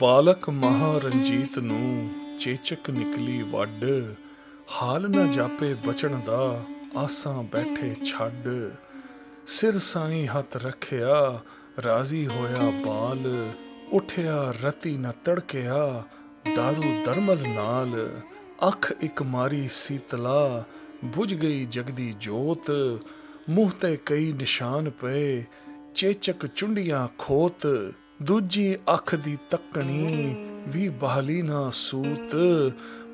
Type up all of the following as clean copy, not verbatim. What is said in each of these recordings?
ਬਾਲਕ ਮਹਾ ਰਣਜੀਤ ਨੂੰ ਚੇਚਕ ਨਿਕਲੀ ਵੱਡ, ਹਾਲ ਨਾ ਜਾਪੇ ਬਚਣ ਦਾ ਆਸਾਂ ਬੈਠੇ ਛੱਡ। ਸਿਰ ਸਾਈਂ ਹੱਥ ਰੱਖਿਆ ਰਾਜ਼ੀ ਹੋਇਆ ਬਾਲ, ਉੱਠਿਆ ਰਤੀ ਨਾ ਤੜਕਿਆ ਦਾਰੂ ਦਰਮਲ ਨਾਲ। ਅੱਖ ਇੱਕ ਮਾਰੀ ਸੀਤਲਾ ਬੁਝ ਗਈ ਜਗਦੀ ਜੋਤ, ਮੂੰਹ ਤੇ ਕਈ ਨਿਸ਼ਾਨ ਪਏ ਚੇਚਕ ਚੁੰਡੀਆਂ ਖੋਤ। ਦੂਜੀ ਅੱਖ ਦੀ ਤੱਕਣੀ ਵੀ ਬਹਾਲੀ ਨਾ ਸੂਤ,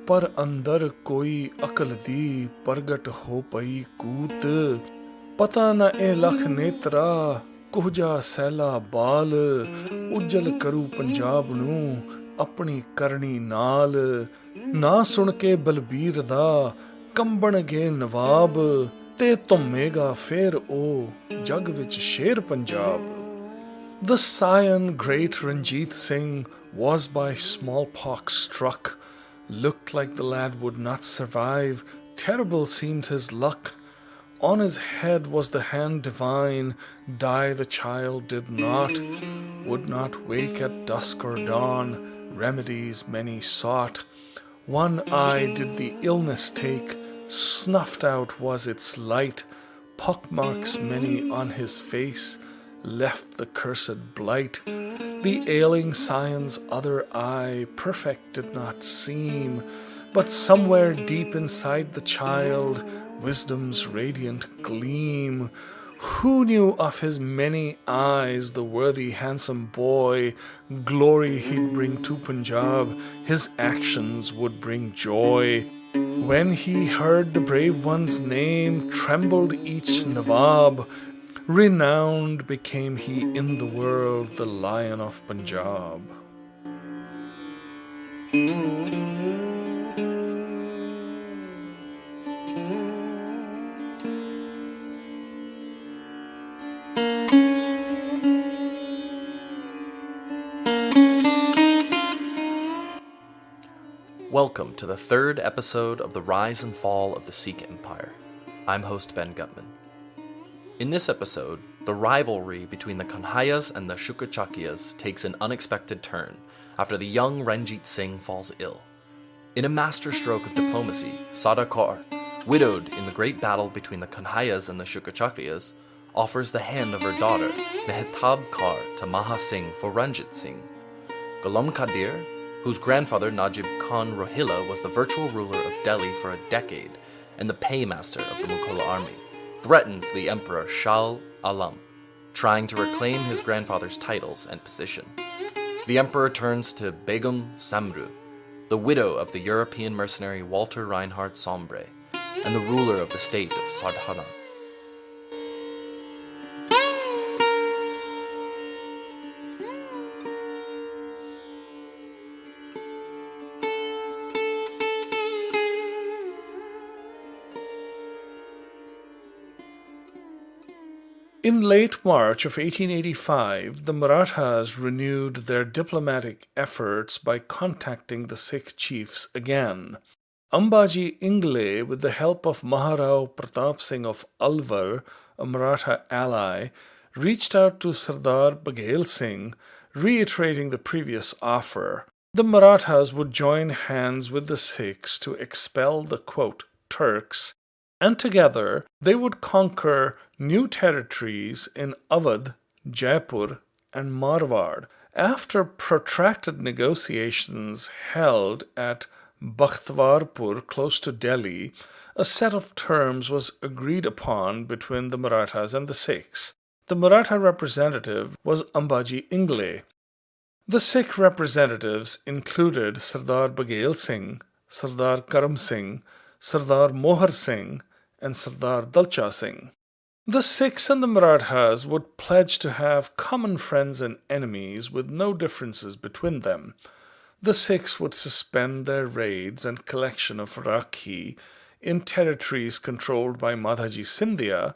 ਪਰ ਅੰਦਰ ਕੋਈ ਅਕਲ ਦੀ ਪ੍ਰਗਟ ਹੋ ਪਈ ਕੂਤ। ਪਤਾ ਨਾ ਇਹ ਲੱਖ ਨੇਤਰਾ ਕੁਹਜਾ ਸੈਲਾ ਬਾਲ, ਉਜਲ ਕਰੂ ਪੰਜਾਬ ਨੂੰ ਆਪਣੀ ਕਰਨੀ ਨਾਲ। ਨਾ ਸੁਣ ਕੇ ਬਲਬੀਰ ਦਾ ਕੰਬਣਗੇ ਨਵਾਬ, ਤੇ ਧੁੰਮੇਗਾ ਫੇਰ ਉਹ ਜਗ ਵਿੱਚ ਸ਼ੇਰ Punjab. The scion great Ranjit Singh was by smallpox struck. Looked like the lad would not survive, terrible seemed his luck. On his head was the hand divine, die the child did not. Would not wake at dusk or dawn, remedies many sought. One eye did the illness take, snuffed out was its light. Pockmarks many on his face, left the cursed blight. The ailing scion's other eye perfect did not seem, but somewhere deep inside the child wisdom's radiant gleam. Who knew of his many eyes, the worthy handsome boy? Glory he'd bring to Punjab, his actions would bring joy. When he heard the brave one's name, trembled each Nawab. Renowned became he in the world, the Lion of Punjab. Welcome to the third episode of The Rise and Fall of the Sikh Empire. I'm host Ben Gutman. In this episode, the rivalry between the Kanhayas and the Shukerchakias takes an unexpected turn after the young Ranjit Singh falls ill. In a masterstroke of diplomacy, Sada Kaur, widowed in the great battle between the Kanhayas and the Shukerchakias, offers the hand of her daughter, Mehtab Kaur, to Maha Singh for Ranjit Singh. Ghulam Qadir, whose grandfather Najib Khan Rohilla was the virtual ruler of Delhi for a decade and the paymaster of the Mughal army, threatens the Emperor Shah Alam, trying to reclaim his grandfather's titles and position. The Emperor turns to Begum Samru, the widow of the European mercenary Walter Reinhard Sombre, and the ruler of the state of Sardhana. In late March of 1885, the Marathas renewed their diplomatic efforts by contacting the Sikh chiefs again. Ambaji Ingle, with the help of Maharao Pratap Singh of Alwar, a Maratha ally, reached out to Sardar Baghel Singh, reiterating the previous offer. The Marathas would join hands with the Sikhs to expel the, quote, Turks, and together they would conquer new territories in Awadh, Jaipur, and Marwar. After protracted negotiations held at Bakhtwarpur, close to Delhi, a set of terms was agreed upon between the Marathas and the Sikhs. The Maratha representative was Ambaji Ingle. The Sikh representatives included Sardar Baghel Singh, Sardar Karam Singh, Sardar Mohar Singh, and Sardar Dalcha Singh. The Sikhs and the Marathas would pledge to have common friends and enemies with no differences between them. The Sikhs would suspend their raids and collection of Rakhi in territories controlled by Madhaji Scindia,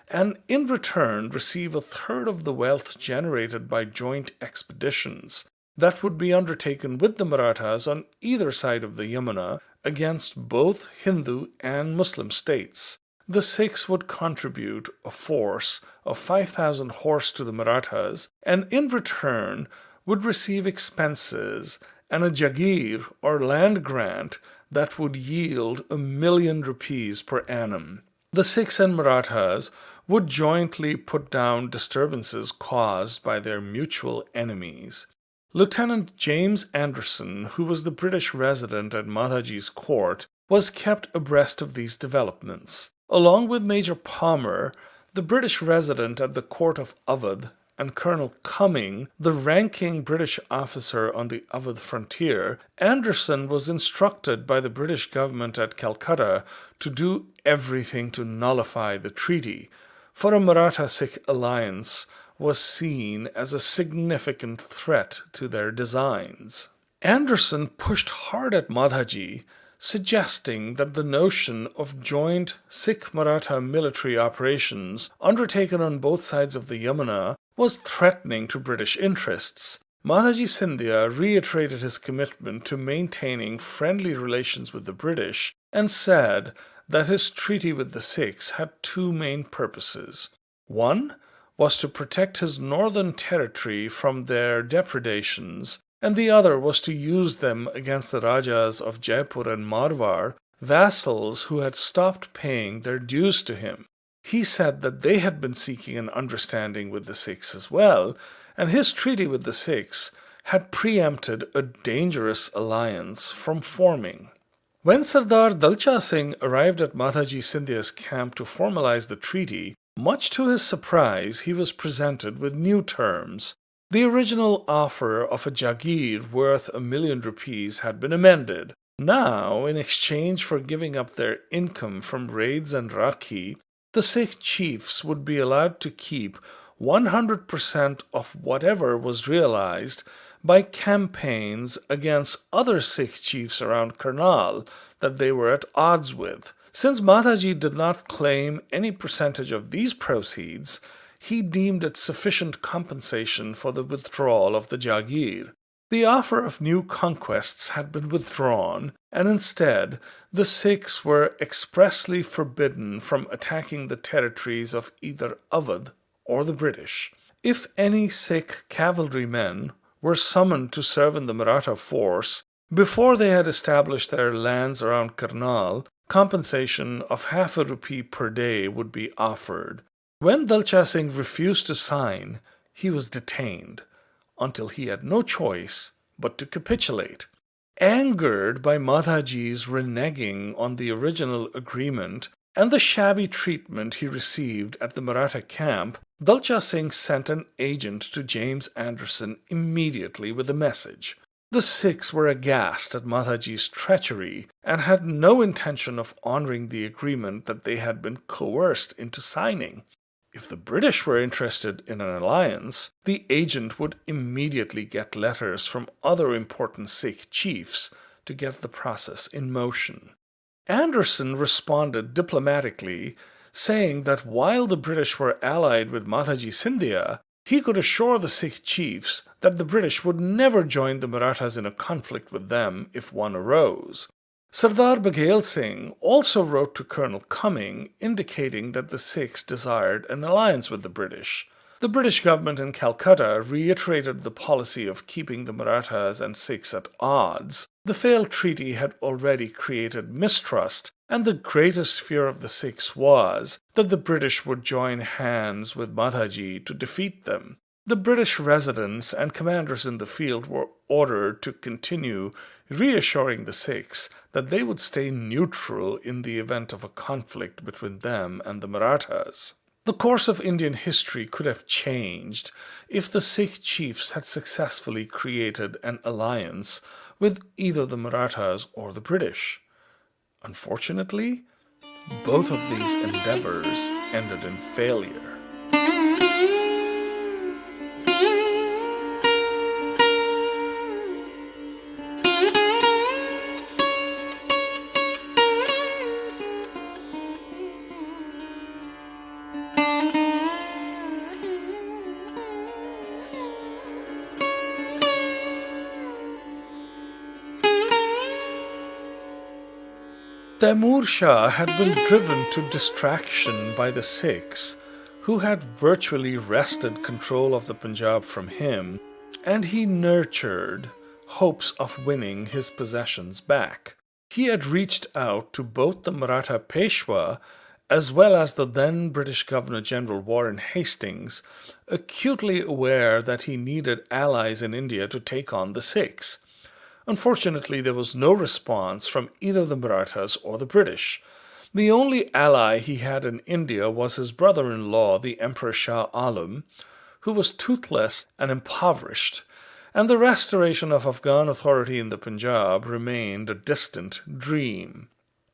and in return receive a third of the wealth generated by joint expeditions. that would be undertaken with the Marathas on either side of the Yamuna against both Hindu and Muslim states. The Sikhs would contribute a force of 5,000 horse to the Marathas and in return would receive expenses and a jagir or land grant that would yield 1,000,000 rupees per annum. The Sikhs and Marathas would jointly put down disturbances caused by their mutual enemies. Lieutenant James Anderson, who was the British resident at Madhaji's court, was kept abreast of these developments. Along with Major Palmer, the British resident at the court of Awadh, and Colonel Cumming, the ranking British officer on the Awadh frontier, Anderson was instructed by the British government at Calcutta to do everything to nullify the treaty, for a Maratha-Sikh alliance was seen as a significant threat to their designs. Anderson pushed hard at Madhaji, suggesting that the notion of joint Sikh-Maratha military operations undertaken on both sides of the Yamuna was threatening to British interests. Madhaji Scindia reiterated his commitment to maintaining friendly relations with the British and said that his treaty with the Sikhs had two main purposes. One was to protect his northern territory from their depredations, and the other was to use them against the Rajas of Jaipur and Marwar, vassals who had stopped paying their dues to him. He said that they had been seeking an understanding with the Sikhs as well, and his treaty with the Sikhs had preempted a dangerous alliance from forming. When Sardar Dalcha Singh arrived at Madhaji Scindia's camp to formalize the treaty, much to his surprise, he was presented with new terms. The original offer of a jagir worth 1,000,000 rupees had been amended. Now, in exchange for giving up their income from raids and rakhi, the Sikh chiefs would be allowed to keep 100% of whatever was realized by campaigns against other Sikh chiefs around Karnal that they were at odds with. Since Madhaji did not claim any percentage of these proceeds, he deemed it sufficient compensation for the withdrawal of the jagir. The offer of new conquests had been withdrawn, and instead the Sikhs were expressly forbidden from attacking the territories of either Awadh or the British. If any Sikh cavalrymen were summoned to serve in the Maratha force, before they had established their lands around Karnal, compensation of half a rupee per day would be offered. When Dalcha Singh refused to sign, he was detained, until he had no choice but to capitulate. Angered by Madhaji's reneging on the original agreement and the shabby treatment he received at the Maratha camp, Dalcha Singh sent an agent to James Anderson immediately with a message. The Sikhs were aghast at Madhaji's treachery and had no intention of honoring the agreement that they had been coerced into signing. If the British were interested in an alliance, the agent would immediately get letters from other important Sikh chiefs to get the process in motion. Anderson responded diplomatically, saying that while the British were allied with Madhaji Scindia, he could assure the Sikh chiefs that the British would never join the Marathas in a conflict with them if one arose. Sardar Baghel Singh also wrote to Colonel Cumming indicating that the Sikhs desired an alliance with the British. The British government in Calcutta reiterated the policy of keeping the Marathas and Sikhs at odds. The failed treaty had already created mistrust, and the greatest fear of the Sikhs was that the British would join hands with Madhaji to defeat them. The British residents and commanders in the field were ordered to continue reassuring the Sikhs that they would stay neutral in the event of a conflict between them and the Marathas. The course of Indian history could have changed if the Sikh chiefs had successfully created an alliance with either the Marathas or the British. Unfortunately, both of these endeavors ended in failure. Taimur Shah had been driven to distraction by the Sikhs, who had virtually wrested control of the Punjab from him, and he nurtured hopes of winning his possessions back. He had reached out to both the Maratha Peshwa as well as the then British Governor-General Warren Hastings, acutely aware that he needed allies in India to take on the Sikhs. Unfortunately, there was no response from either the Marathas or the British. The only ally he had in India was his brother-in-law, the Emperor Shah Alam, who was toothless and impoverished, and the restoration of Afghan authority in the Punjab remained a distant dream.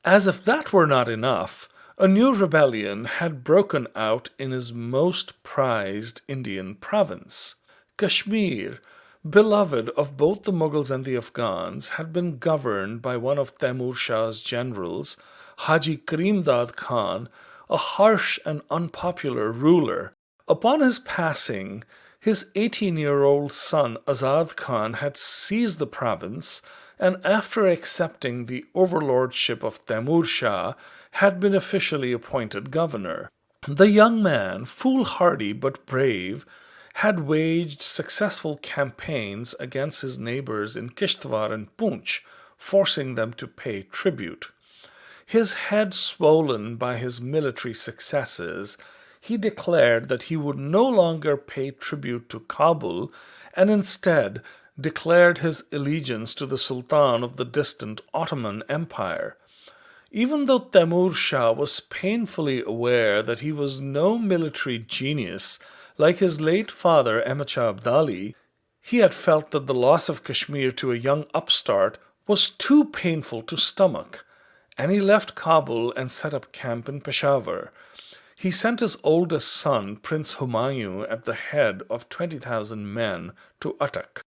As if that were not enough, a new rebellion had broken out in his most prized Indian province. Kashmir, beloved of both the Mughals and the Afghans, had been governed by one of Taimur Shah's generals, Haji Karimdad Khan, a harsh and unpopular ruler. Upon his passing, his 18-year-old son Azad Khan had seized the province, and after accepting the overlordship of Taimur Shah, had been officially appointed governor. The young man, foolhardy but brave, had waged successful campaigns against his neighbors in Kishtwar and Poonch, forcing them to pay tribute. His head swollen by his military successes, he declared that he would no longer pay tribute to Kabul and instead declared his allegiance to the Sultan of the distant Ottoman Empire. Even though Taimur Shah was painfully aware that he was no military genius like his late father Ahmad Shah Abdali, he had felt that the loss of Kashmir to a young upstart was too painful to stomach, and he left Kabul and set up camp in Peshawar. He sent his oldest son, Prince Humayun, at the head of 20,000 men to Attock.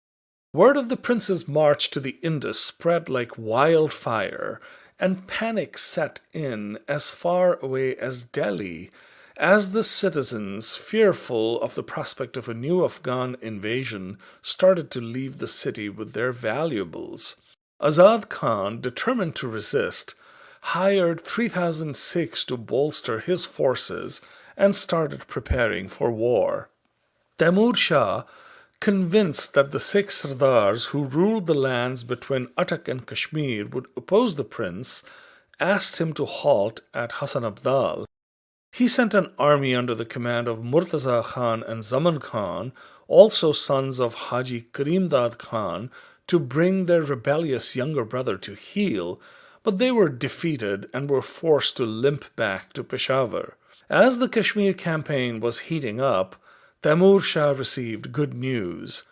Word of the prince's march to the Indus spread like wildfire, and panic set in as far away as Delhi, as the citizens, fearful of the prospect of a new Afghan invasion, started to leave the city with their valuables. Azad Khan, determined to resist, hired 3,000 Sikhs to bolster his forces and started preparing for war. Taimur Shah, convinced that the Sikh Sardars who ruled the lands between Attock and Kashmir would oppose the prince, asked him to halt at Hasan Abdal. He sent an army under the command of Murtaza Khan and Zaman Khan, also sons of Haji Karimdad Khan, to bring their rebellious younger brother to heel, but they were defeated and were forced to limp back to Peshawar. As the Kashmir campaign was heating up, Taimur Shah received good news.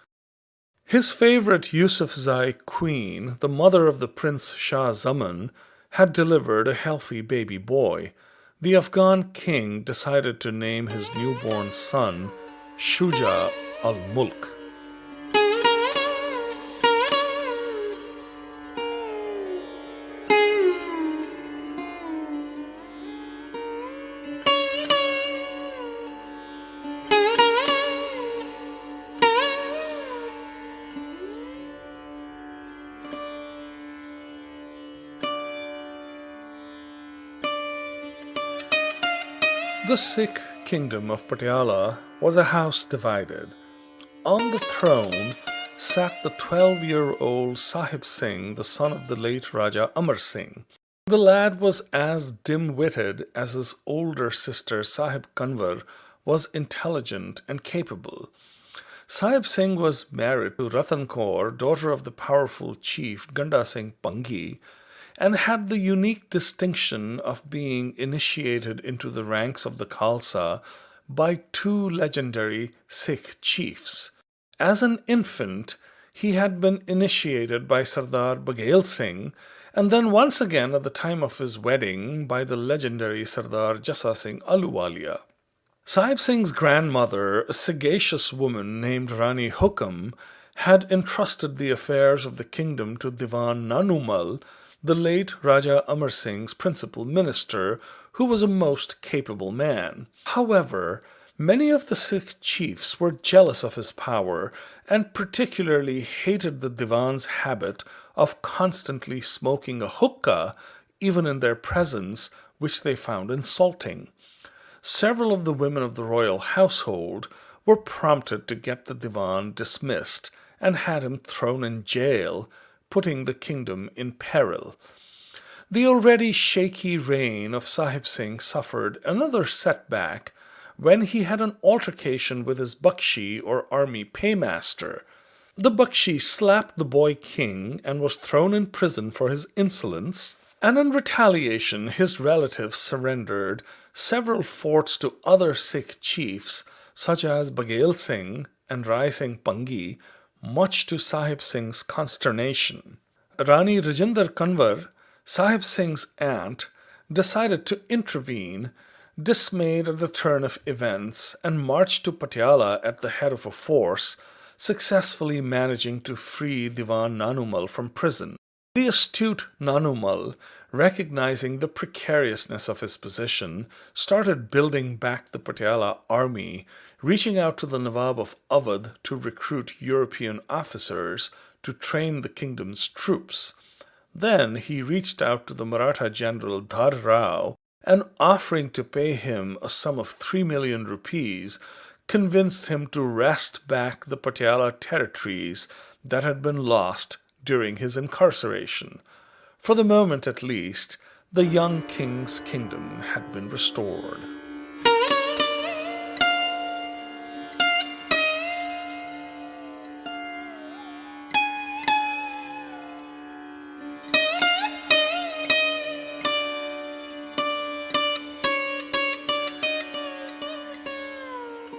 His favorite Yusufzai queen, the mother of the Prince Shah Zaman, had delivered a healthy baby boy. The Afghan king decided to name his newborn son Shuja al-Mulk. The Sikh kingdom of Patiala was a house divided. On the throne sat the 12-year-old Sahib Singh, the son of the late Raja Amar Singh. The lad was as dim-witted as his older sister Sahib Kanwar was intelligent and capable. Sahib Singh was married to Ratan Kaur, daughter of the powerful chief Ganda Singh Pangi, and had the unique distinction of being initiated into the ranks of the Khalsa by two legendary Sikh chiefs. As an infant, he had been initiated by Sardar Baghel Singh, and then once again at the time of his wedding by the legendary Sardar Jassa Singh Ahluwalia. Sahib Singh's grandmother, a sagacious woman named Rani Hukam, had entrusted the affairs of the kingdom to Diwan Nanumal, the late Raja Amar Singh's principal minister, who was a most capable man. However, many of the Sikh chiefs were jealous of his power and particularly hated the Diwan's habit of constantly smoking a hookah even in their presence, which they found insulting. Several of the women of the royal household were prompted to get the Divan dismissed and had him thrown in jail, putting the kingdom in peril. The already shaky reign of Sahib Singh suffered another setback when he had an altercation with his Bakshi or army paymaster. The Bakshi slapped the boy king and was thrown in prison for his insolence, and in retaliation his relatives surrendered several forts to other Sikh chiefs such as Baghel Singh and Rai Singh Pangi, much to Sahib Singh's consternation. Rani Rajinder Kanwar, Sahib Singh's aunt, decided to intervene, dismayed at the turn of events, and marched to Patiala at the head of a force, successfully managing to free Diwan Nanumal from prison. The astute Nanumal, recognizing the precariousness of his position, started building back the Patiala army, reaching out to the Nawab of Awadh to recruit European officers to train the kingdom's troops. Then he reached out to the Maratha general Dhar Rao and, offering to pay him a sum of 3 million rupees, convinced him to wrest back the Patiala territories that had been lost during his incarceration. For the moment at least, the young king's kingdom had been restored.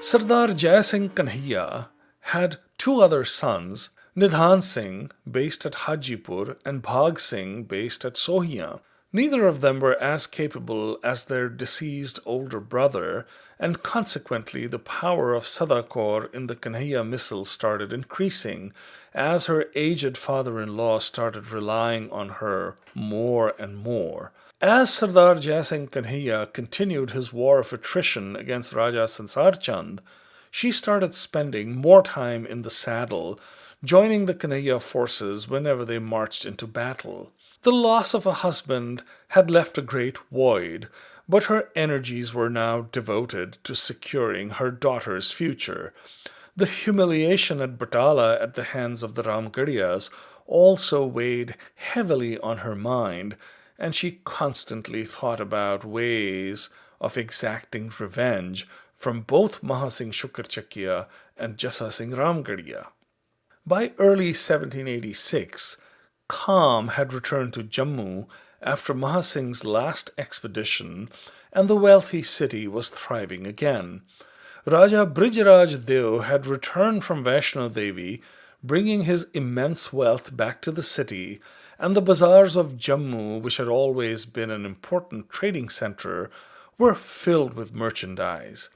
Sardar Jai Singh Kanhaiya had two other sons, Nidhan Singh, based at Hajipur, and Bhag Singh, based at Sohiya. Neither of them were as capable as their deceased older brother, and consequently the power of Sada Kaur in the Kanhaiya Misl started increasing, as her aged father-in-law started relying on her more and more. As Sardar Jai Singh Kanhaiya continued his war of attrition against Raja Sansar Chand, she started spending more time in the saddle, joining the Kanhaiya forces whenever they marched into battle. The loss of a husband had left a great void, but her energies were now devoted to securing her daughter's future. The humiliation at Batala at the hands of the Ramgarhiyas also weighed heavily on her mind, and she constantly thought about ways of exacting revenge from both Maha Singh Shukerchakia and Jassa Singh Ramgarhia. By early 1786, calm had returned to Jammu after Maha Singh's last expedition, and the wealthy city was thriving again. Raja Brijraj Deo had returned from Vaishno Devi, bringing his immense wealth back to the city, and the bazaars of Jammu, which had always been an important trading center, were filled with merchandise.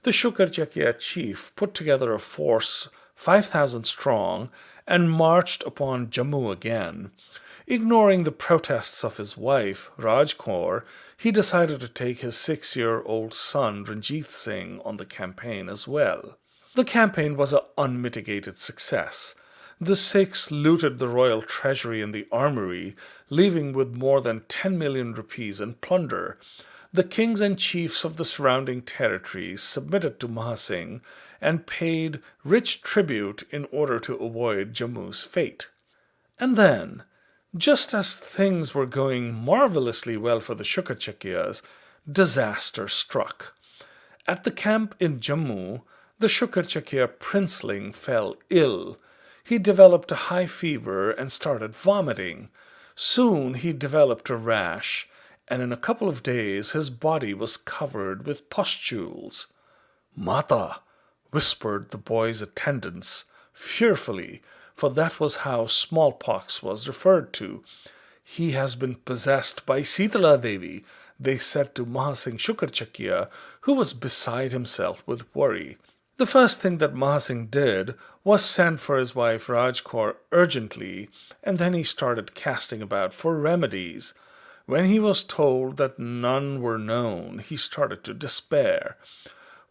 The Shukerchakia chief put together a force 5,000 strong and marched upon Jammu again. Ignoring the protests of his wife, Raj Kaur, he decided to take his 6-year-old son Ranjit Singh on the campaign as well. The campaign was an unmitigated success. The Sikhs looted the royal treasury and the armory, leaving with more than 10 million rupees in plunder. The kings and chiefs of the surrounding territories submitted to Maha Singh and paid rich tribute in order to avoid Jammu's fate. And then, just as things were going marvelously well for the Shukerchakias, disaster struck. At the camp in Jammu, the Shukerchakia princeling fell ill. He developed a high fever and started vomiting. Soon he developed a rash, and in a couple of days his body was covered with pustules. "Mata," whispered the boy's attendants, fearfully, for that was how smallpox was referred to. "He has been possessed by Sitala Devi," they said to Maha Singh Shukerchakia, who was beside himself with worry. The first thing that Maha Singh did was send for his wife Raj Kaur urgently, and then he started casting about for remedies. When he was told that none were known, he started to despair.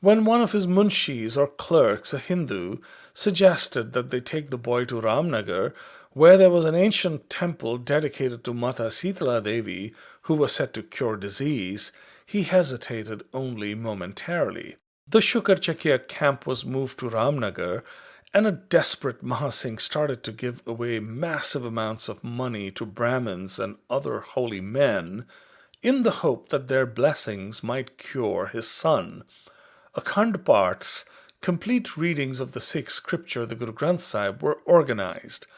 When one of his munshis or clerks, a Hindu, suggested that they take the boy to Ramnagar, where there was an ancient temple dedicated to Mata Sitala Devi, who was said to cure disease, he hesitated only momentarily. The Shukerchakia camp was moved to Ramnagar, and a desperate Maha Singh started to give away massive amounts of money to Brahmins and other holy men in the hope that their blessings might cure his son. Akhand Paths, complete readings of the Sikh scripture, the Guru Granth Sahib, were organized.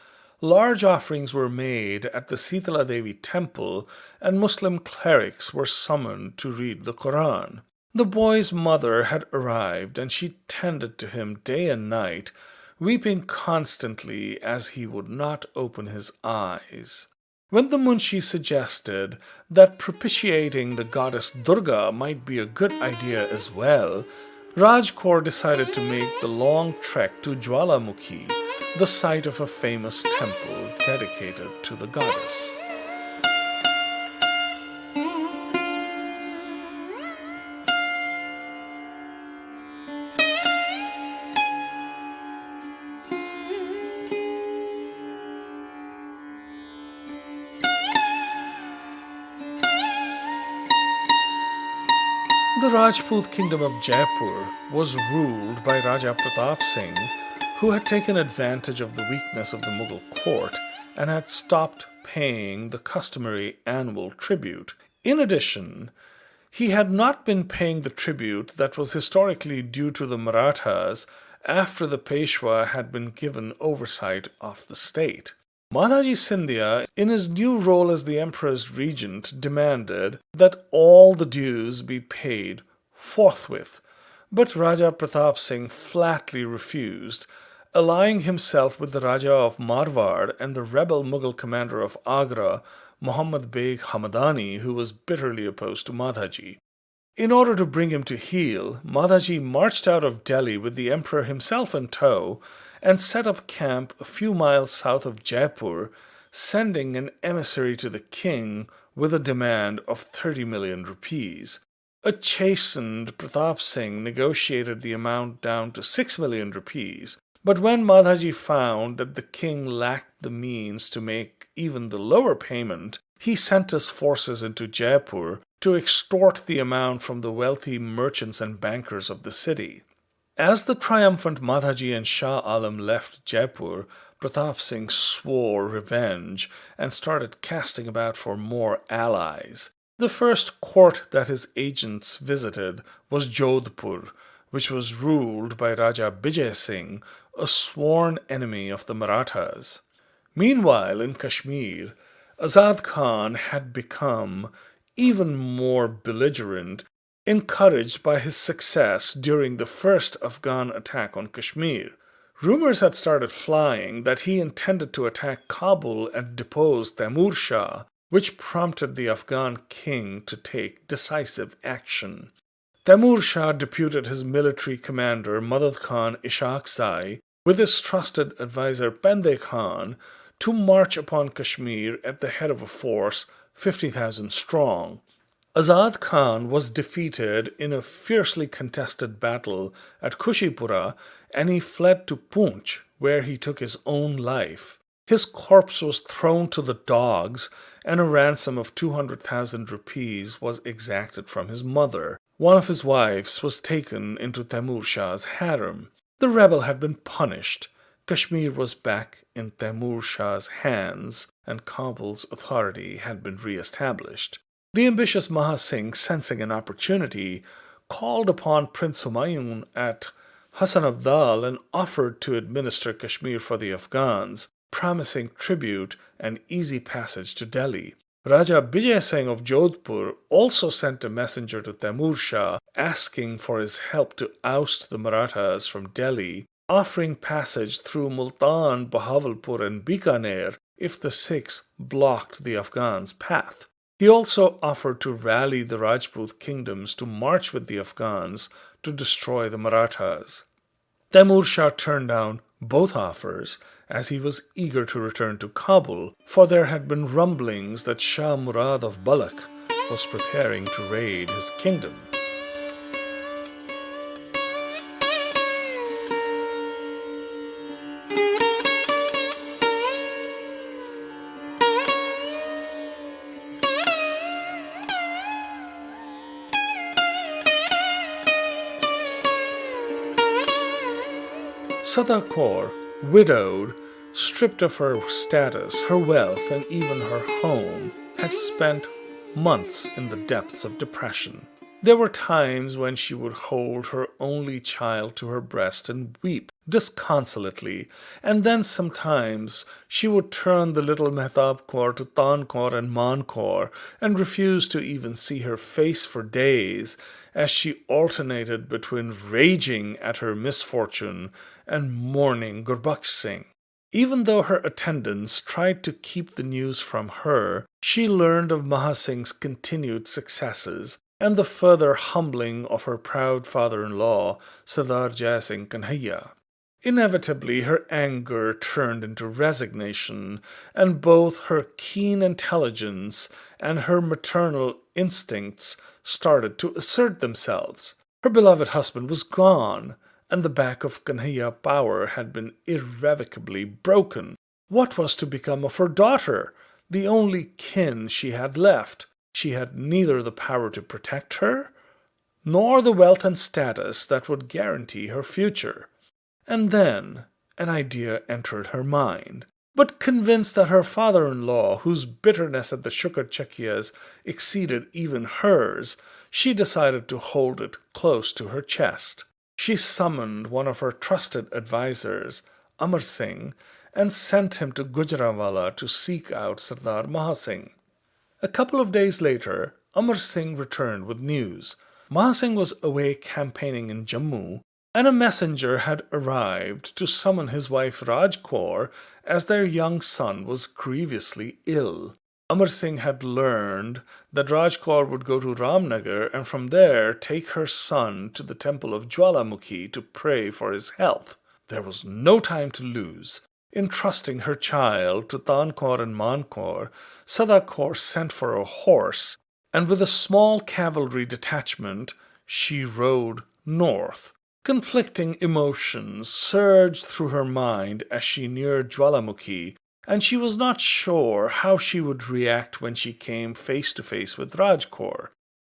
Large offerings were made at the Sitala Devi temple, and Muslim clerics were summoned to read the Quran. The boy's mother had arrived, and she tended to him day and night, weeping constantly as he would not open his eyes. When the Munshi suggested that propitiating the goddess Durga might be a good idea as well, Raj Kaur decided to make the long trek to Jwalamukhi, the site of a famous temple dedicated to the goddess. The Rajput kingdom of Jaipur was ruled by Raja Pratap Singh, who had taken advantage of the weakness of the Mughal court and had stopped paying the customary annual tribute. In addition, he had not been paying the tribute that was historically due to the Marathas after the Peshwa had been given oversight of the state. Madhaji Scindia, in his new role as the emperor's regent, demanded that all the dues be paid forthwith, but Raja Pratap Singh flatly refused, allying himself with the Raja of Marwar and the rebel Mughal commander of Agra, Muhammad Beg Hamadani, who was bitterly opposed to Madhaji. In order to bring him to heel, Madhaji marched out of Delhi with the emperor himself in tow and set up camp a few miles south of Jaipur, sending an emissary to the king with a demand of 30 million rupees. A chastened Pratap Singh negotiated the amount down to 6 million rupees, but when Madhaji found that the king lacked the means to make even the lower payment, he sent his forces into Jaipur to extort the amount from the wealthy merchants and bankers of the city. As the triumphant Madhaji and Shah Alam left Jaipur, Pratap Singh swore revenge and started casting about for more allies. The first court that his agents visited was Jodhpur, which was ruled by Raja Bijay Singh, a sworn enemy of the Marathas. Meanwhile, in Kashmir, Azad Khan had become even more belligerent, encouraged by his success during the first Afghan attack on Kashmir. Rumors had started flying that he intended to attack Kabul and depose Taimur Shah, which prompted the Afghan king to take decisive action. Taimur Shah deputed his military commander Madad Khan Ishaq Zai with his trusted advisor Pende Khan to march upon Kashmir at the head of a force 50,000 strong. Azad Khan was defeated in a fiercely contested battle at Kushipura, and he fled to Poonch, where he took his own life. His corpse was thrown to the dogs, and a ransom of 200,000 rupees was exacted from his mother. One of his wives was taken into Taimur Shah's harem. The rebel had been punished. Kashmir was back in Taimur Shah's hands, and Kabul's authority had been re-established. The ambitious Maha Singh, sensing an opportunity, called upon Prince Humayun at Hassan Abdal and offered to administer Kashmir for the Afghans, promising tribute and easy passage to Delhi. Raja Bijay Singh of Jodhpur also sent a messenger to Taimur Shah asking for his help to oust the Marathas from Delhi, offering passage through Multan, Bahawalpur and Bikaner if the Sikhs blocked the Afghans' path. He also offered to rally the Rajput kingdoms to march with the Afghans to destroy the Marathas. Taimur Shah turned down both offers as he was eager to return to Kabul, for there had been rumblings that Shah Murad of Balkh was preparing to raid his kingdom. Sada Kaur, widowed, stripped of her status, her wealth, and even her home, had spent months in the depths of depression. There were times when she would hold her only child to her breast and weep disconsolately, and then sometimes she would turn the little Mehtab Kaur to Tan Kaur and Man Kaur and refuse to even see her face for days, as she alternated between raging at her misfortune and mourning Gurbaksh Singh. Even though her attendants tried to keep the news from her, she learned of Maha Singh's continued successes and the further humbling of her proud father-in-law, Sardar Jai Singh Kanhaiya. Inevitably, her anger turned into resignation, and both her keen intelligence and her maternal instincts started to assert themselves. Her beloved husband was gone, and the back of Kanhaiya power had been irrevocably broken. What was to become of her daughter, the only kin she had left? She had neither the power to protect her, nor the wealth and status that would guarantee her future. And then an idea entered her mind. But convinced that her father-in-law, whose bitterness at the Shukerchakias exceeded even hers, she decided to hold it close to her chest. She summoned one of her trusted advisers, Amar Singh, and sent him to Gujranwala to seek out Sardar Maha Singh. A couple of days later, Amar Singh returned with news. Maha Singh was away campaigning in Jammu, and a messenger had arrived to summon his wife Raj Kaur, as their young son was grievously ill. Amar Singh had learned that Raj Kaur would go to Ramnagar and from there take her son to the temple of Jwalamukhi to pray for his health. There was no time to lose. Entrusting her child to Tan Kaur and Man Kaur, Sada Kaur sent for a horse, and with a small cavalry detachment, she rode north. Conflicting emotions surged through her mind as she neared Jwalamukhi, and she was not sure how she would react when she came face to face with Raj Kaur.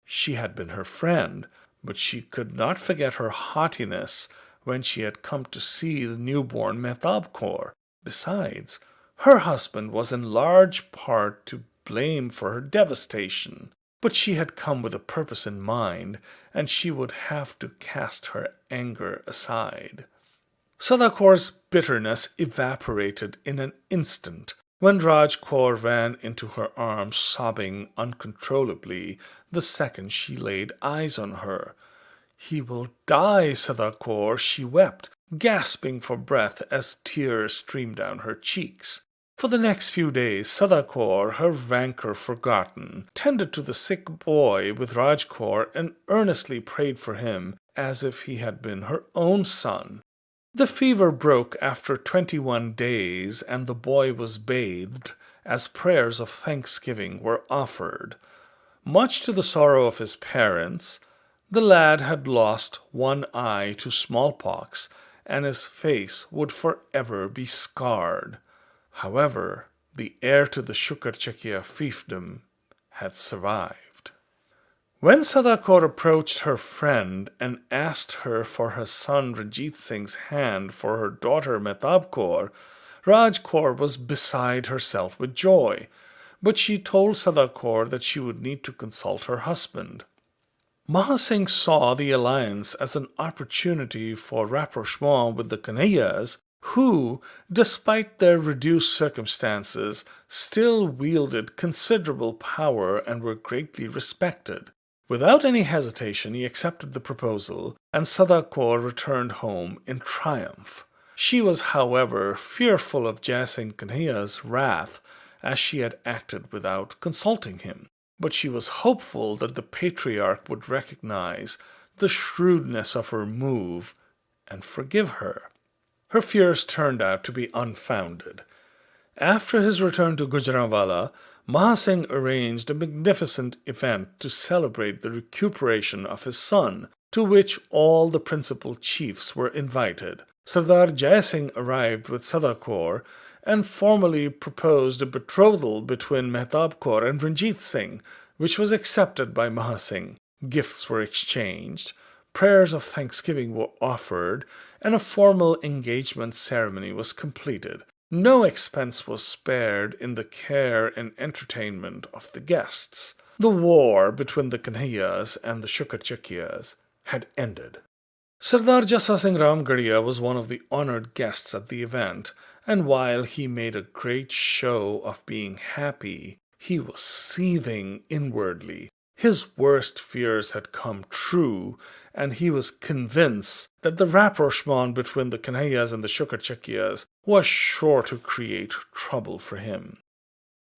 She had been her friend, but she could not forget her haughtiness when she had come to see the newborn Mehtab Kaur. Besides, her husband was in large part to blame for her devastation, but she had come with a purpose in mind, and she would have to cast her anger aside. Sada Kaur's bitterness evaporated in an instant when Raj Kaur ran into her arms, sobbing uncontrollably the second she laid eyes on her. "He will die, Sada Kaur," she wept, gasping for breath as tears streamed down her cheeks. For the next few days, Sada Kaur, her rancor forgotten, tended to the sick boy with Raj Kaur and earnestly prayed for him as if he had been her own son. The fever broke after 21 days, and the boy was bathed as prayers of thanksgiving were offered. Much to the sorrow of his parents, the lad had lost one eye to smallpox, and his face would forever be scarred. However, the heir to the Shukerchakia fiefdom had survived. When Sada Kaur approached her friend and asked her for her son Ranjit Singh's hand for her daughter Mehtab Kaur, Raj Kaur was beside herself with joy, but she told Sada Kaur that she would need to consult her husband. Maha Singh saw the alliance as an opportunity for rapprochement with the Kanhaiyas, who, despite their reduced circumstances, still wielded considerable power and were greatly respected. Without any hesitation, he accepted the proposal, and Sada Kaur returned home in triumph. She was, however, fearful of Jai Singh Kanhaiya's wrath, as she had acted without consulting him. But she was hopeful that the patriarch would recognize the shrewdness of her move and forgive her. Her fears turned out to be unfounded. After his return to Gujranwala, Maha Singh arranged a magnificent event to celebrate the recuperation of his son, to which all the principal chiefs were invited. Sardar Jai Singh arrived with Sada Kaur and formally proposed a betrothal between Mehtab Kaur and Ranjit Singh, which was accepted by Maha Singh. Gifts were exchanged, prayers of thanksgiving were offered, and a formal engagement ceremony was completed. No expense was spared in the care and entertainment of the guests. The war between the Kanhaiyas and the Shukerchakias had ended. Sardar Jassa Singh Ramgarhia was one of the honored guests at the event, and while he made a great show of being happy, he was seething inwardly. His worst fears had come true, and he was convinced that the rapprochement between the Kanhaiyas and the Shukerchakias was sure to create trouble for him.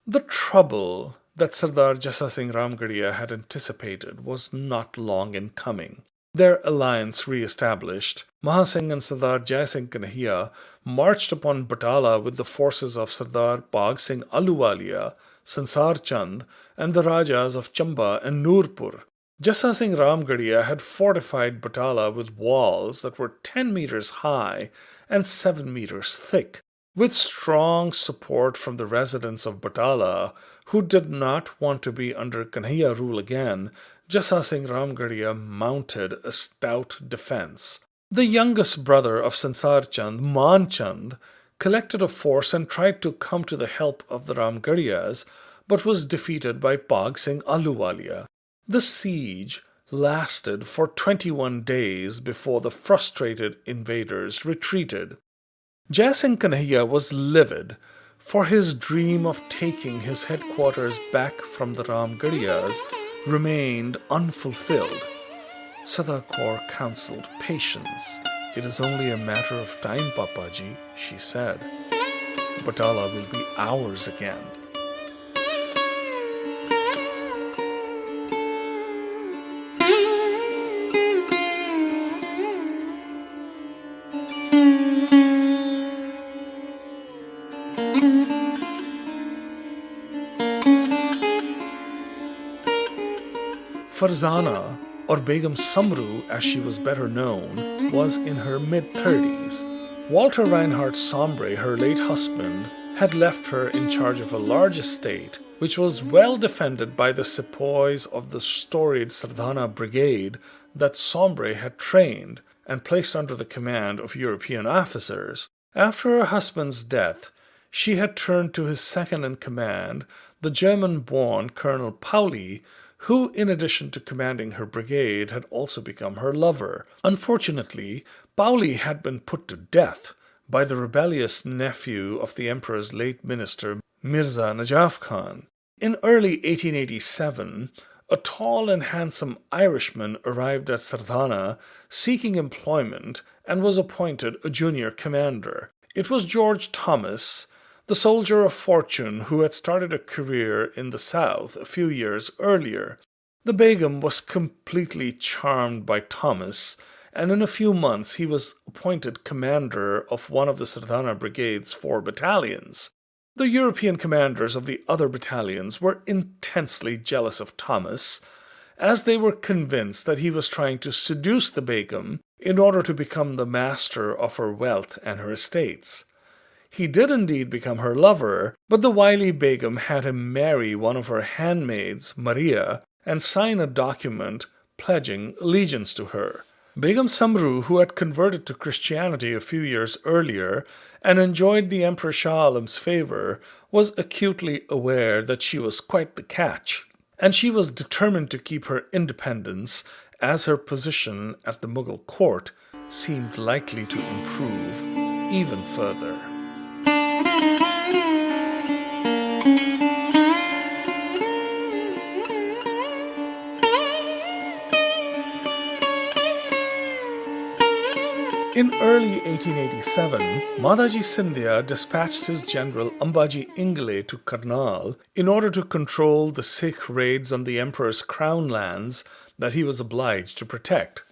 The trouble that Sardar Jassa Singh Ramgarhia had anticipated was not long in coming. Their alliance re-established, Maha Singh and Sardar Jai Singh Kanhaiya marched upon Batala with the forces of Sardar Bhag Singh Ahluwalia, Sansar Chand, and the Rajas of Chamba and Noorpur. Jassa Singh Ramgarhia had fortified Batala with walls that were 10 meters high and 7 meters thick. With strong support from the residents of Batala, who did not want to be under Kanhaiya rule again, Jassa Singh Ramgarhia mounted a stout defense. The youngest brother of Sansar Chand, Man Chand, collected a force and tried to come to the help of the Ramgarhias, but was defeated by Bhag Singh Ahluwalia. The siege lasted for 21 days before the frustrated invaders retreated. Jai Singh Kanhaiya was livid, for his dream of taking his headquarters back from the Ramgarhias remained unfulfilled. Sada Kaur counselled patience. "It is only a matter of time, Papaji," she said. "Batala will be ours again." Farzana, or Begum Samru as she was better known, was in her mid-30s. Walter Reinhardt Sombre, her late husband, had left her in charge of a large estate, which was well defended by the sepoys of the storied Sardhana Brigade that Sombre had trained and placed under the command of European officers. After her husband's death, she had turned to his second-in-command, the German-born Colonel Pauli, who, in addition to commanding her brigade, had also become her lover. Unfortunately, Pauli had been put to death by the rebellious nephew of the emperor's late minister, Mirza Najaf Khan. In early 1887, a tall and handsome Irishman arrived at Sardhana seeking employment and was appointed a junior commander. It was George Thomas, the soldier of fortune who had started a career in the south a few years earlier. The Begum was completely charmed by Thomas, and in a few months he was appointed commander of one of the Sardhana Brigade's 4 battalions. The European commanders of the other battalions were intensely jealous of Thomas, as they were convinced that he was trying to seduce the Begum in order to become the master of her wealth and her estates. He did indeed become her lover, but the wily Begum had him marry one of her handmaids, Maria, and sign a document pledging allegiance to her. Begum Samru, who had converted to Christianity a few years earlier and enjoyed the Emperor Shah Alam's favor, was acutely aware that she was quite the catch, and she was determined to keep her independence as her position at the Mughal court seemed likely to improve even further. In early 1887, Madaji Scindia dispatched his general Ambaji Ingle to Karnal in order to control the Sikh raids on the emperor's crown lands that he was obliged to protect.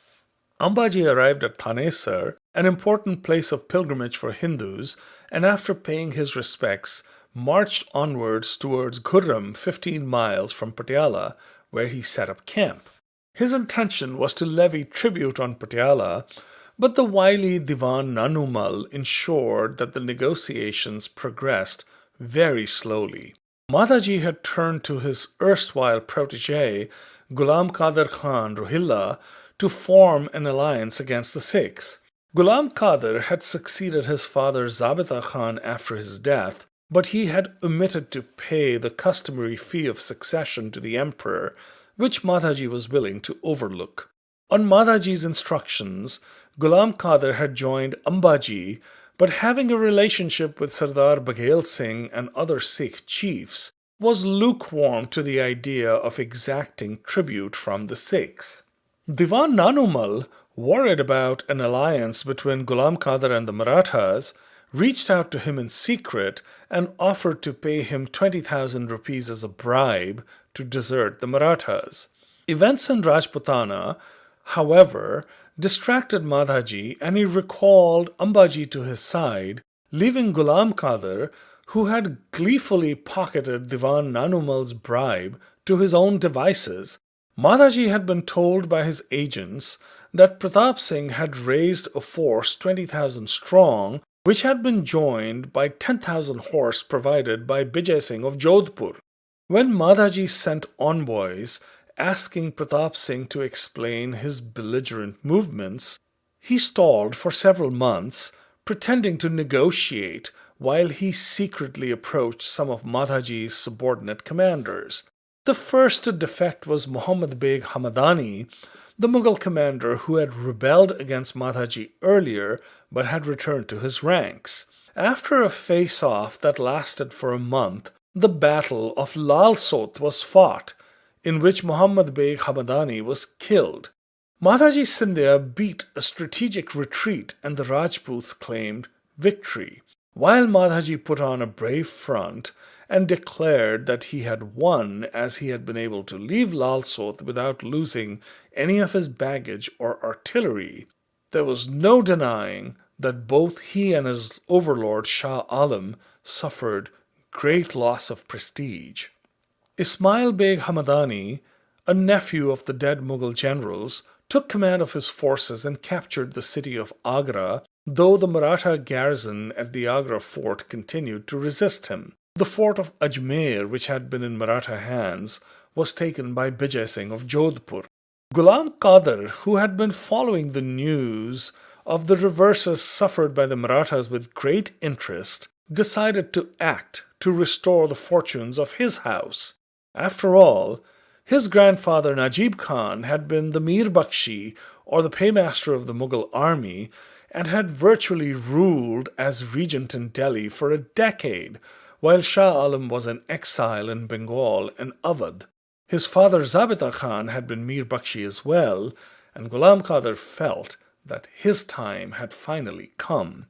Ambaji arrived at Thanesar, an important place of pilgrimage for Hindus, and after paying his respects, marched onwards towards Khurram, 15 miles from Patiala, where he set up camp. His intention was to levy tribute on Patiala, but the wily Diwan Nanumal ensured that the negotiations progressed very slowly. Madaji had turned to his erstwhile protégé, Ghulam Qadir Khan Rohilla, to form an alliance against the Sikhs. Ghulam Qadir had succeeded his father Zabita Khan after his death, but he had omitted to pay the customary fee of succession to the emperor, which Madhaji was willing to overlook. On Madhaji's instructions, Ghulam Qadir had joined Ambaji, but having a relationship with Sardar Baghel Singh and other Sikh chiefs, was lukewarm to the idea of exacting tribute from the Sikhs. Diwan Nanumal, worried about an alliance between Ghulam Qadir and the Marathas, reached out to him in secret and offered to pay him 20,000 rupees as a bribe to desert the Marathas. Events in Rajputana, however, distracted Madhaji, and he recalled Ambaji to his side, leaving Ghulam Qadir, who had gleefully pocketed Diwan Nanumal's bribe, to his own devices. Madhaji had been told by his agents that Pratap Singh had raised a force 20,000 strong, which had been joined by 10,000 horse provided by Bijay Singh of Jodhpur. When Madhaji sent envoys asking Pratap Singh to explain his belligerent movements, he stalled for several months, pretending to negotiate while he secretly approached some of Madhaji's subordinate commanders. The first to defect was Muhammad Beg Hamadani, the Mughal commander who had rebelled against Madhaji earlier but had returned to his ranks. After a face-off that lasted for a month, the Battle of Lal Sot was fought, in which Muhammad Beg Hamadani was killed. Madhaji Scindia beat a strategic retreat and the Rajputs claimed victory, while Madhaji put on a brave front and declared that he had won as he had been able to leave Lal Sot without losing any of his baggage or artillery. There was no denying that both he and his overlord Shah Alam suffered great loss of prestige. Ismail Beg Hamadani, a nephew of the dead Mughal generals, took command of his forces and captured the city of Agra, though the Maratha garrison at the Agra fort continued to resist him. The fort of Ajmer, which had been in Maratha hands, was taken by Bijay Singh of Jodhpur. Ghulam Qadir, who had been following the news of the reverses suffered by the Marathas with great interest, decided to act to restore the fortunes of his house. After all, his grandfather Najib Khan had been the Mir Bakshi, or the paymaster of the Mughal army, and had virtually ruled as regent in Delhi for a decade, while Shah Alam was in exile in Bengal and Awadh. His father Zabita Khan had been Mir Bakshi as well, and Ghulam Qadir felt that his time had finally come.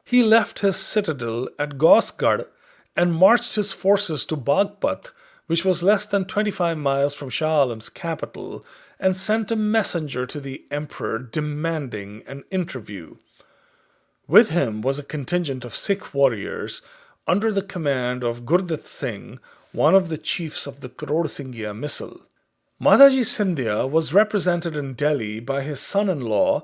He left his citadel at Gausgarh and marched his forces to Bagpat, which was less than 25 miles from Shah Alam's capital, and sent a messenger to the emperor demanding an interview. With him was a contingent of Sikh warriors under the command of Gurdit Singh, one of the chiefs of the Karod Singhiya Misl. Madhaji Scindia was represented in Delhi by his son-in-law,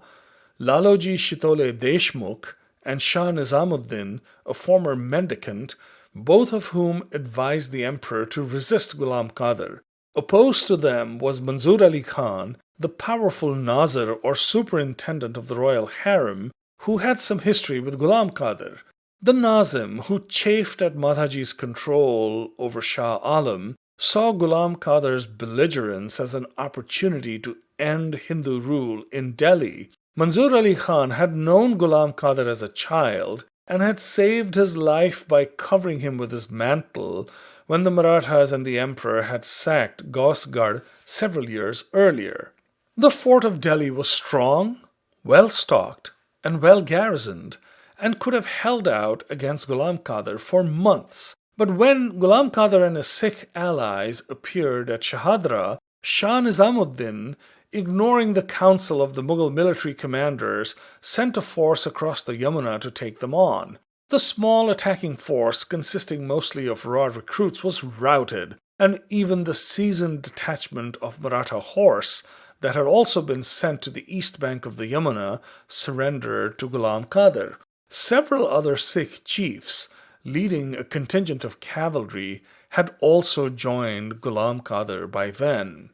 Laloji Shitole Deshmukh, and Shah Nizamuddin, a former mendicant, both of whom advised the emperor to resist Ghulam Qadir. Opposed to them was Manzoor Ali Khan, the powerful Nazir or superintendent of the royal harem, who had some history with Ghulam Qadir. The Nazim, who chafed at Madhaji's control over Shah Alam, saw Ghulam Qadir's belligerence as an opportunity to end Hindu rule in Delhi. Manzoor Ali Khan had known Ghulam Qadir as a child and had saved his life by covering him with his mantle when the Marathas and the emperor had sacked Gausgarh several years earlier. The fort of Delhi was strong, well-stocked, and well-garrisoned, and could have held out against Ghulam Qadir for months. But when Ghulam Qadir and his Sikh allies appeared at Shahadra, Shah Nizamuddin, ignoring the counsel of the Mughal military commanders, sent a force across the Yamuna to take them on. The small attacking force, consisting mostly of raw recruits, was routed, and even the seasoned detachment of Maratha horse that had also been sent to the east bank of the Yamuna surrendered to Ghulam Qadir. Several other Sikh chiefs, leading a contingent of cavalry, had also joined Ghulam Qadir by then.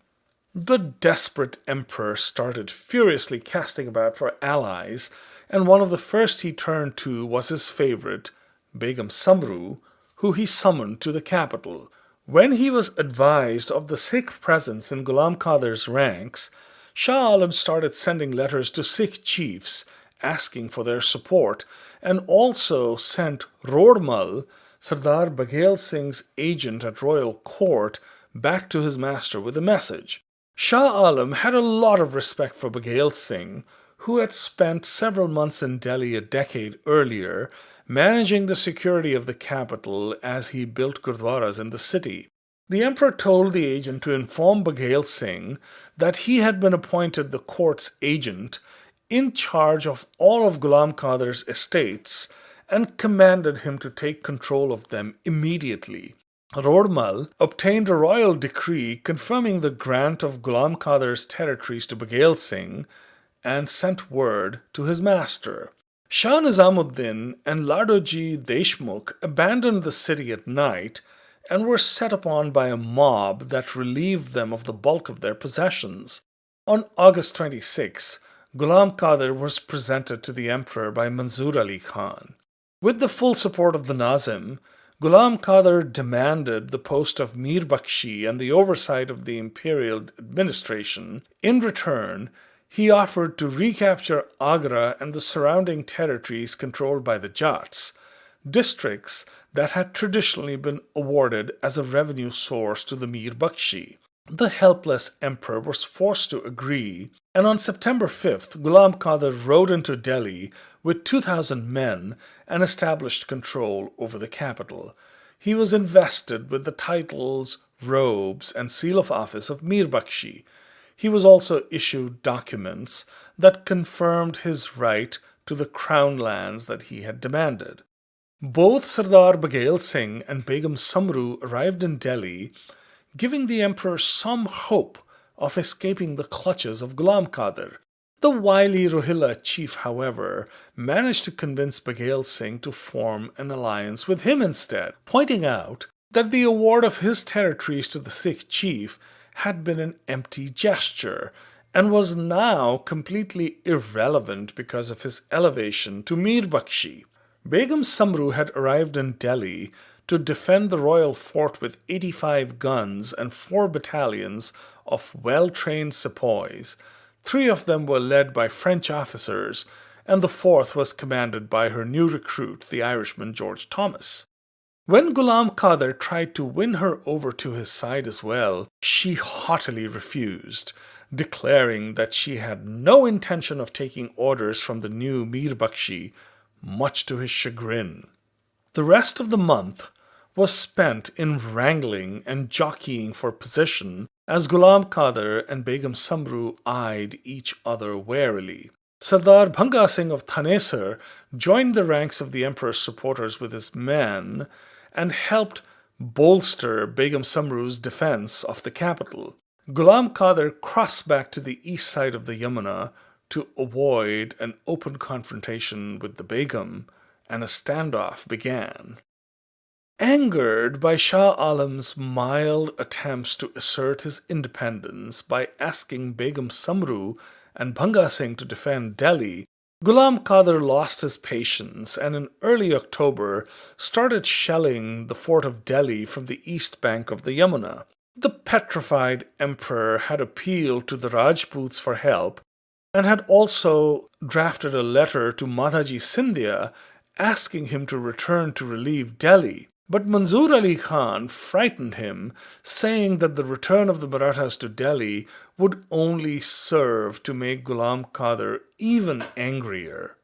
The desperate emperor started furiously casting about for allies, and one of the first he turned to was his favorite, Begum Samru, who he summoned to the capital. When he was advised of the Sikh presence in Ghulam Qadir's ranks, Shah Alam started sending letters to Sikh chiefs asking for their support, and also sent Rodmal, Sardar Baghel Singh's agent at royal court, back to his master with a message. Shah Alam had a lot of respect for Baghel Singh, who had spent several months in Delhi a decade earlier, managing the security of the capital as he built gurdwaras in the city. The emperor told the agent to inform Baghel Singh that he had been appointed the court's agent in charge of all of Ghulam Qadir's estates and commanded him to take control of them immediately. Rodmal obtained a royal decree confirming the grant of Ghulam Qadir's territories to Baghel Singh and sent word to his master. Shah Nizamuddin and Ladoji Deshmukh abandoned the city at night and were set upon by a mob that relieved them of the bulk of their possessions. On August 26, Ghulam Qadir was presented to the emperor by Manzoor Ali Khan. With the full support of the Nazim, Ghulam Qadir demanded the post of Mir Bakshi and the oversight of the imperial administration. In return, he offered to recapture Agra and the surrounding territories controlled by the Jats, districts that had traditionally been awarded as a revenue source to the Mir Bakshi. The helpless emperor was forced to agree, and on September 5th, Ghulam Qadir rode into Delhi with 2,000 men and established control over the capital. He was invested with the titles, robes, and seal of office of Mir Bakshi. He was also issued documents that confirmed his right to the crown lands that he had demanded. Both Sardar Baghel Singh and Begum Samru arrived in Delhi, giving the emperor some hope of escaping the clutches of Ghulam Qadir. The wily Rohilla chief, however, managed to convince Baghel Singh to form an alliance with him instead, pointing out that the award of his territories to the Sikh chief had been an empty gesture and was now completely irrelevant because of his elevation to Mir Bakshi. Begum Samru had arrived in Delhi to defend the royal fort with 85 guns and 4 battalions of well-trained sepoys. 3 of them were led by French officers, and the 4th was commanded by her new recruit, the Irishman George Thomas. When Ghulam Qadir tried to win her over to his side as well, she haughtily refused, declaring that she had no intention of taking orders from the new Mir Bakshi, much to his chagrin. The rest of the month was spent in wrangling and jockeying for position as Ghulam Qadir and Begum Samru eyed each other warily. Sardar Bhanga Singh of Thanesar joined the ranks of the emperor's supporters with his men and helped bolster Begum Samru's defense of the capital. Ghulam Qadir crossed back to the east side of the Yamuna to avoid an open confrontation with the Begum, and a standoff began. Angered by Shah Alam's mild attempts to assert his independence by asking Begum Samru and Bhanga Singh to defend Delhi, Ghulam Qadir lost his patience and in early October started shelling the fort of Delhi from the east bank of the Yamuna. The petrified emperor had appealed to the Rajputs for help and had also drafted a letter to Madhaji Scindia asking him to return to relieve Delhi. But Manzoor Ali Khan frightened him, saying that the return of the Marathas to Delhi would only serve to make Ghulam Qadir even angrier.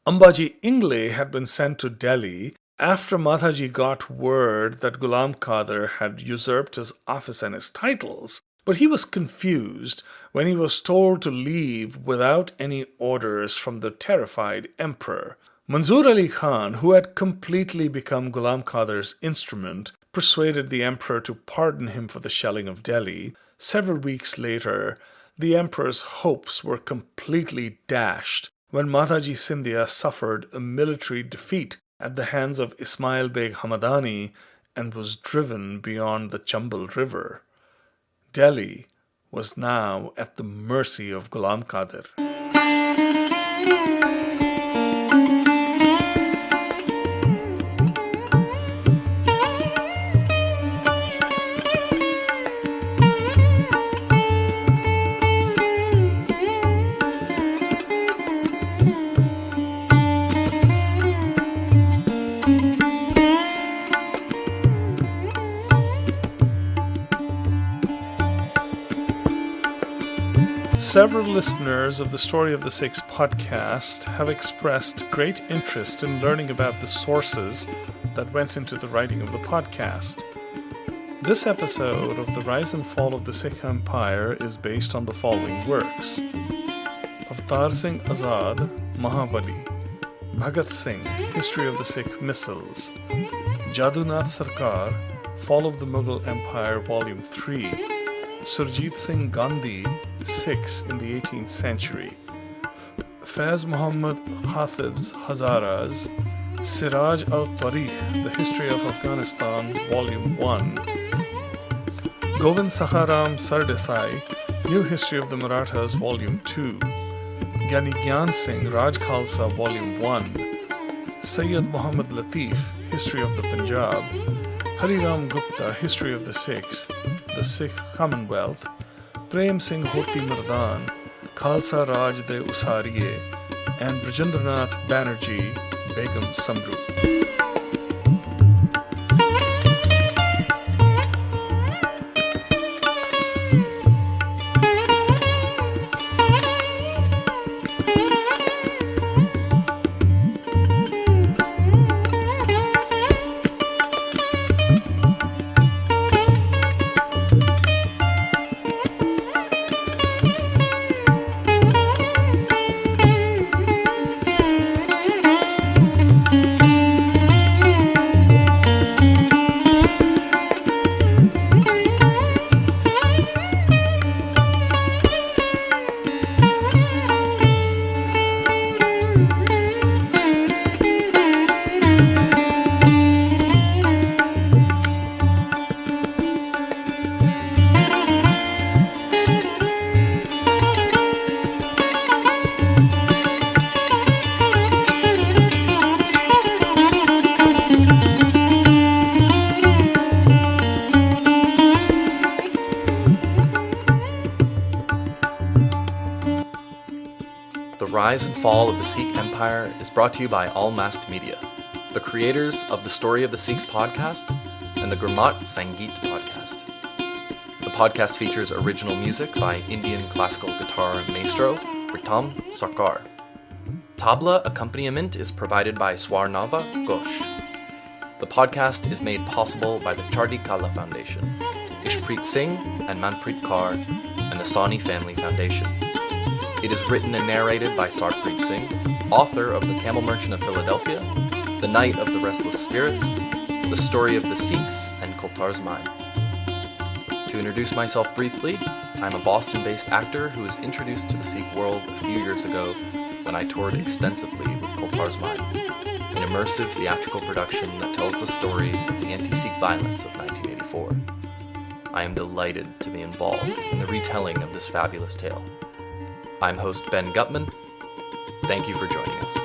Ambaji Ingle had been sent to Delhi after Madhaji got word that Ghulam Qadir had usurped his office and his titles, but he was confused when he was told to leave without any orders from the terrified emperor. Manzoor Ali Khan, who had completely become Ghulam Qadir's instrument, persuaded the emperor to pardon him for the shelling of Delhi. Several weeks later, the emperor's hopes were completely dashed when Madhaji Scindia suffered a military defeat at the hands of Ismail Beg Hamadani and was driven beyond the Chambal River. Delhi was now at the mercy of Ghulam Qadir. Several listeners of the Story of the Sikhs podcast have expressed great interest in learning about the sources that went into the writing of the podcast. This episode of The Rise and Fall of the Sikh Empire is based on the following works: Avtar Singh Azad, Mahabali; Bhagat Singh, History of the Sikh Misls; Jadunath Sarkar, Fall of the Mughal Empire, Volume 3; Surjit Singh Gandhi, Sikhs in the 18th Century; Faiz Muhammad Khatib's Hazaras; Siraj al-Tarikh, The History of Afghanistan, Volume 1; Govind Sakharam Sardesai, New History of the Marathas, Volume 2; Gyani Gyan Singh, Raj Khalsa, Volume 1; Sayyid Muhammad Latif, History of the Punjab; Hari Ram Gupta, History of the Sikhs, The Sikh Commonwealth; Prem Singh Hoti Mardan, Khalsa Raj de Usariye; and Brajendranath Banerjee, Begum Samru. The Rise and Fall of the Sikh Empire is brought to you by All Mast Media, the creators of the Story of the Sikhs podcast and the Gurmat Sangeet podcast. The podcast features original music by Indian classical guitar maestro Mehtab Kaur. Tabla accompaniment is provided by Swarnava Ghosh. The podcast is made possible by the Chardi Kala Foundation, Ishpreet Singh and Manpreet Kaur, and the Sawhney Family Foundation. It is written and narrated by Sarpreet Singh, author of The Camel Merchant of Philadelphia, The Night of the Restless Spirits, The Story of the Sikhs, and Kultar's Mine. To introduce myself briefly, I'm a Boston-based actor who was introduced to the Sikh world a few years ago when I toured extensively with Kultar's Mine, an immersive theatrical production that tells the story of the anti-Sikh violence of 1984. I am delighted to be involved in the retelling of this fabulous tale. I'm host Ben Gutman. Thank you for joining us.